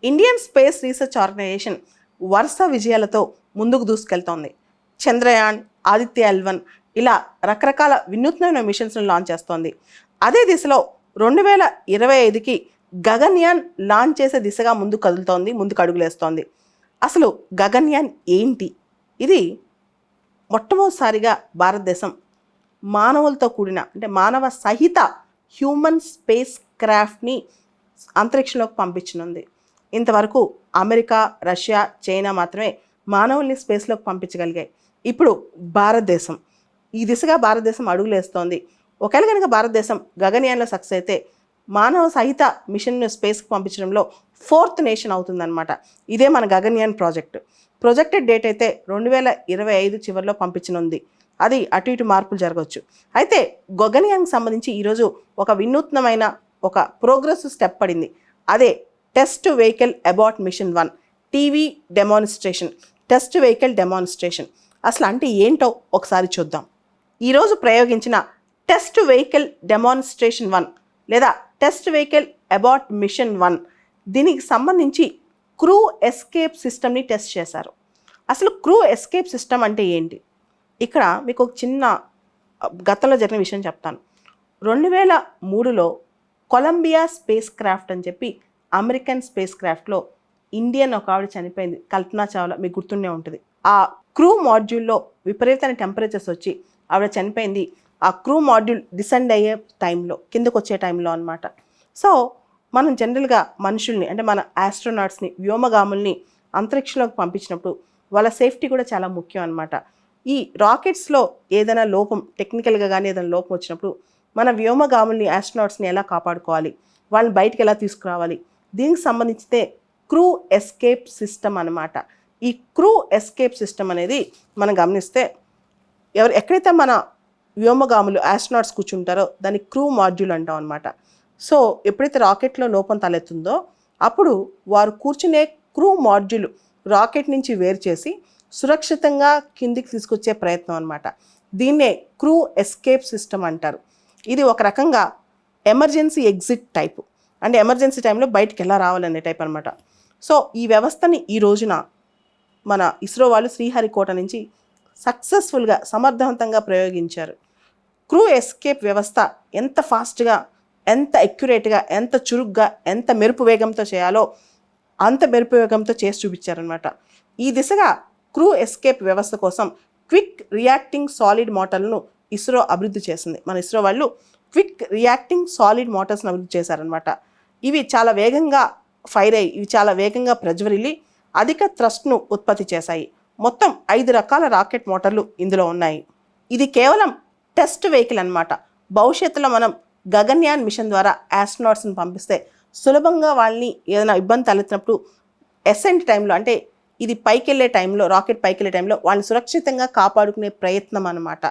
Indian space research organisation వరుస విజయాలతో ముందుకు దూసుకెళ్తోంది. చంద్రయాన్, ఆదిత్య-L1 ఇలా రకరకాల వినూత్నమైన మిషన్స్ను లాంచ్ చేస్తోంది. అదే దిశలో 2025కి గగన్యాన్ లాంచ్ చేసే దిశగా ముందుకు కదులుతోంది, ముందుకు అడుగులేస్తోంది. అసలు గగన్యాన్ ఏంటి? ఇది మొట్టమొదటిసారిగా భారతదేశం మానవులతో కూడిన అంటే మానవ సహిత హ్యూమన్ స్పేస్ క్రాఫ్ట్ని అంతరిక్షంలోకి పంపించనుంది. ఇంతవరకు అమెరికా, రష్యా, చైనా మాత్రమే మానవుల్ని స్పేస్లోకి పంపించగలిగాయి. ఇప్పుడు భారతదేశం ఈ దిశగా భారతదేశం అడుగులేస్తోంది. ఒకవేళ కనుక భారతదేశం గగన్యాన్లో సక్సెస్ అయితే మానవ సహిత మిషన్ను స్పేస్కి పంపించడంలో 4th నేషన్ అవుతుందన్నమాట. ఇదే మన గగన్యాన్ ప్రాజెక్టు. ప్రొజెక్టెడ్ డేట్ అయితే 2025 చివరిలో పంపించనుంది. అది అటు ఇటు మార్పులు జరగవచ్చు. అయితే గగన్యాన్కి సంబంధించి ఈరోజు ఒక వినూత్నమైన ఒక ప్రోగ్రెస్ స్టెప్ పడింది. అదే test vehicle abort machine 1 TV demonstration. Test vehicle demonstration అసలు అంటే ఏంటో ఒకసారి చూద్దాం. ఈరోజు ప్రయోగించిన టెస్ట్ వెహికల్ డెమాన్స్ట్రేషన్ 1 లేదా టెస్ట్ వెహికల్ అబార్ట్ మిషన్ 1 దీనికి సంబంధించి క్రూ ఎస్కేప్ సిస్టమ్ని టెస్ట్ చేశారు. అసలు క్రూ ఎస్కేప్ సిస్టమ్ అంటే ఏంటి? ఇక్కడ మీకు ఒక చిన్న గతంలో జరిగిన విషయం చెప్తాను. 2003లో కొలంబియా స్పేస్ క్రాఫ్ట్ అని చెప్పి అమెరికన్ స్పేస్ క్రాఫ్ట్లో ఇండియన్ ఒక ఆవిడ చనిపోయింది, కల్పనా చావ్లా. మీకు గుర్తుండే ఉంటుంది. ఆ క్రూ మాడ్యూల్లో విపరీతమైన టెంపరేచర్స్ వచ్చి ఆవిడ చనిపోయింది. ఆ క్రూ మాడ్యూల్ డిసెండ్ అయ్యే టైంలో, కిందకు వచ్చే టైంలో అనమాట. సో మనం జనరల్గా మనుషుల్ని అంటే మన ఆస్ట్రోనాట్స్ని, వ్యోమగాముల్ని అంతరిక్షంలోకి పంపించినప్పుడు వాళ్ళ సేఫ్టీ కూడా చాలా ముఖ్యం అనమాట. ఈ రాకెట్స్లో ఏదైనా లోపం, టెక్నికల్గా కానీ ఏదైనా లోపం వచ్చినప్పుడు మన వ్యోమగాముల్ని, ఆస్ట్రోనాట్స్ని ఎలా కాపాడుకోవాలి, వాళ్ళని బయటికి ఎలా తీసుకురావాలి, దీనికి సంబంధించితే క్రూ ఎస్కేప్ సిస్టమ్ అనమాట. ఈ క్రూ ఎస్కేప్ సిస్టమ్ అనేది మనం గమనిస్తే ఎక్కడైతే మన వ్యోమగాములు, ఆస్ట్రోనాట్స్ కూర్చుంటారో దాన్ని క్రూ మాడ్యూల్ అంటాం అనమాట. సో ఎప్పుడైతే రాకెట్లో లోపం తలెత్తుందో అప్పుడు వారు కూర్చునే క్రూ మాడ్యూల్ రాకెట్ నుంచి వేరు చేసి సురక్షితంగా కిందికి తీసుకొచ్చే ప్రయత్నం అనమాట. దీన్నే క్రూ ఎస్కేప్ సిస్టమ్ అంటారు. ఇది ఒక రకంగా ఎమర్జెన్సీ ఎగ్జిట్ టైపు, అంటే ఎమర్జెన్సీ టైంలో బయటికి ఎలా రావాలనే టైప్ అనమాట. సో ఈ వ్యవస్థని ఈ రోజున మన ఇస్రో వాళ్ళు శ్రీహరికోట నుంచి సక్సెస్ఫుల్గా, సమర్థవంతంగా ప్రయోగించారు. క్రూ ఎస్కేప్ వ్యవస్థ ఎంత ఫాస్ట్గా, ఎంత అక్యురేట్గా, ఎంత చురుగ్గా, ఎంత మెరుపు వేగంతో చేయాలో అంత మెరుపు వేగంతో చేసి చూపించారనమాట. ఈ దిశగా క్రూ ఎస్కేప్ వ్యవస్థ కోసం క్విక్ రియాక్టింగ్ సాలిడ్ మోటార్లను ఇస్రో అభివృద్ధి చేసింది. మన ఇస్రో వాళ్ళు క్విక్ రియాక్టింగ్ సాలిడ్ మోటార్స్ని అభివృద్ధి చేశారనమాట. ఇవి చాలా వేగంగా ఫైర్ అయ్యి, ఇవి చాలా వేగంగా ప్రజ్వరిల్లి అధిక థ్రస్ట్ను ఉత్పత్తి చేశాయి. మొత్తం 5 రకాల రాకెట్ మోటార్లు ఇందులో ఉన్నాయి. ఇది కేవలం టెస్ట్ వెహికల్ అనమాట. భవిష్యత్తులో మనం గగన్యాన్ మిషన్ ద్వారా ఆస్ట్రోనాట్స్ని పంపిస్తే సులభంగా వాళ్ళని ఏదైనా ఇబ్బంది తలెత్తినప్పుడు ఎసెంట్ టైంలో, అంటే ఇది పైకి వెళ్ళే టైంలో, రాకెట్ పైకి వెళ్ళే టైంలో వాళ్ళని సురక్షితంగా కాపాడుకునే ప్రయత్నం అనమాట.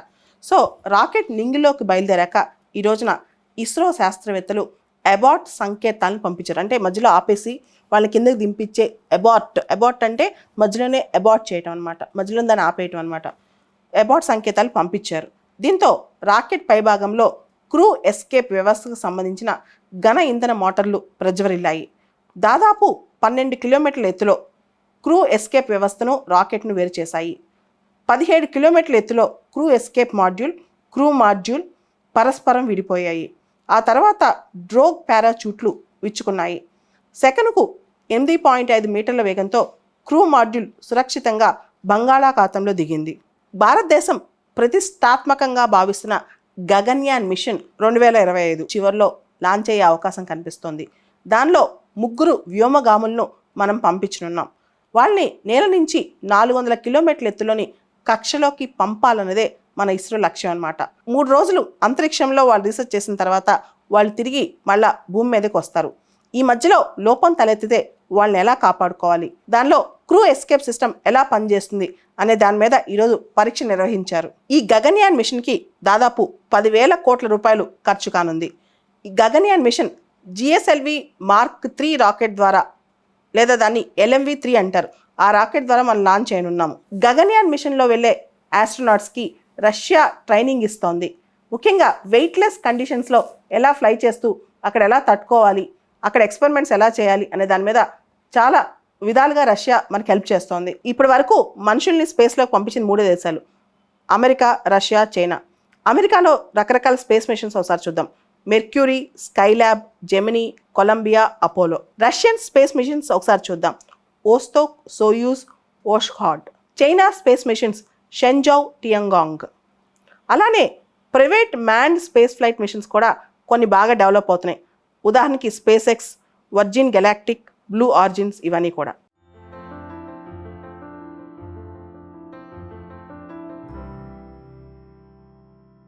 సో రాకెట్ నింగిలోకి బయలుదేరాక ఈ రోజున ఇస్రో శాస్త్రవేత్తలు అబార్ట్ సంకేతాలను పంపించారు. అంటే మధ్యలో ఆపేసి వాళ్ళని కిందకి దింపించే అబార్ట్ అంటే మధ్యలోనే అబార్ట్ చేయటం అనమాట, మధ్యలో దాన్ని ఆపేయటం అనమాట. అబార్ట్ సంకేతాలు పంపించారు. దీంతో రాకెట్ పైభాగంలో క్రూ ఎస్కేప్ వ్యవస్థకు సంబంధించిన ఘన ఇంధన మోటార్లు ప్రజ్వరిల్లాయి. దాదాపు 12 కిలోమీటర్ల ఎత్తులో క్రూ ఎస్కేప్ వ్యవస్థను, రాకెట్ను వేరు చేశాయి. 17 కిలోమీటర్ల ఎత్తులో crew escape module, crew module పరస్పరం విడిపోయాయి. ఆ తర్వాత డ్రోగ్ పారాచూట్లు విచ్చుకున్నాయి. సెకనుకు 8.5 మీటర్ల వేగంతో క్రూ మాడ్యూల్ సురక్షితంగా బంగాళాఖాతంలో దిగింది. భారతదేశం ప్రతిష్టాత్మకంగా భావిస్తున్న గగన్యాన్ మిషన్ 2025 చివరిలో లాంచ్ అయ్యే అవకాశం కనిపిస్తోంది. దానిలో 3 వ్యోమగాములను మనం పంపించనున్నాం. వాళ్ళని నేల నుంచి 400 కిలోమీటర్ల ఎత్తులోని కక్షలోకి పంపాలన్నదే మన ఇస్రో లక్ష్యం అనమాట. 3 రోజులు అంతరిక్షంలో వాళ్ళు రీసెర్చ్ చేసిన తర్వాత వాళ్ళు తిరిగి మళ్ళా భూమి మీదకి వస్తారు. ఈ మధ్యలో లోపం తలెత్తితే వాళ్ళని ఎలా కాపాడుకోవాలి, దానిలో క్రూ ఎస్కేప్ సిస్టమ్ ఎలా పనిచేస్తుంది అనే దాని మీద ఈరోజు పరీక్ష నిర్వహించారు. ఈ గగన్యాన్ మిషన్కి దాదాపు 10,000 కోట్ల రూపాయలు ఖర్చు కానుంది. ఈ Gaganyaan mission GSLV Mark 3 rocket ద్వారా, లేదా దాన్ని LMV-3 అంటారు, ఆ రాకెట్ ద్వారా మనం లాంచ్ చేయనున్నాము. గగన్యాన్ మిషన్లో వెళ్ళే ఆస్ట్రోనాట్స్కి రష్యా ట్రైనింగ్ ఇస్తోంది. ముఖ్యంగా వెయిట్లెస్ కండిషన్స్లో ఎలా ఫ్లై చేస్తూ అక్కడ ఎలా తట్టుకోవాలి, అక్కడ ఎక్స్పెరిమెంట్స్ ఎలా చేయాలి అనే దాని మీద చాలా విధాలుగా రష్యా మనకి హెల్ప్ చేస్తోంది. ఇప్పటి వరకు మనుషుల్ని స్పేస్లోకి పంపించిన 3 దేశాలు అమెరికా, రష్యా, చైనా. అమెరికాలో రకరకాల స్పేస్ మిషన్స్ ఒకసారి చూద్దాం. Mercury, Skylab, Gemini, Columbia, Apollo. Russian space missions ఒకసారి చూద్దాం. Vostok, Soyuz, Voskhod. China space missions Shenzhou, Tiangong. అలానే private manned space flight missions కూడా కొన్ని బాగా డెవలప్ అవుతున్నాయి. ఉదాహరణకి SpaceX, Virgin Galactic, Blue Origins ఇవన్నీ కూడా.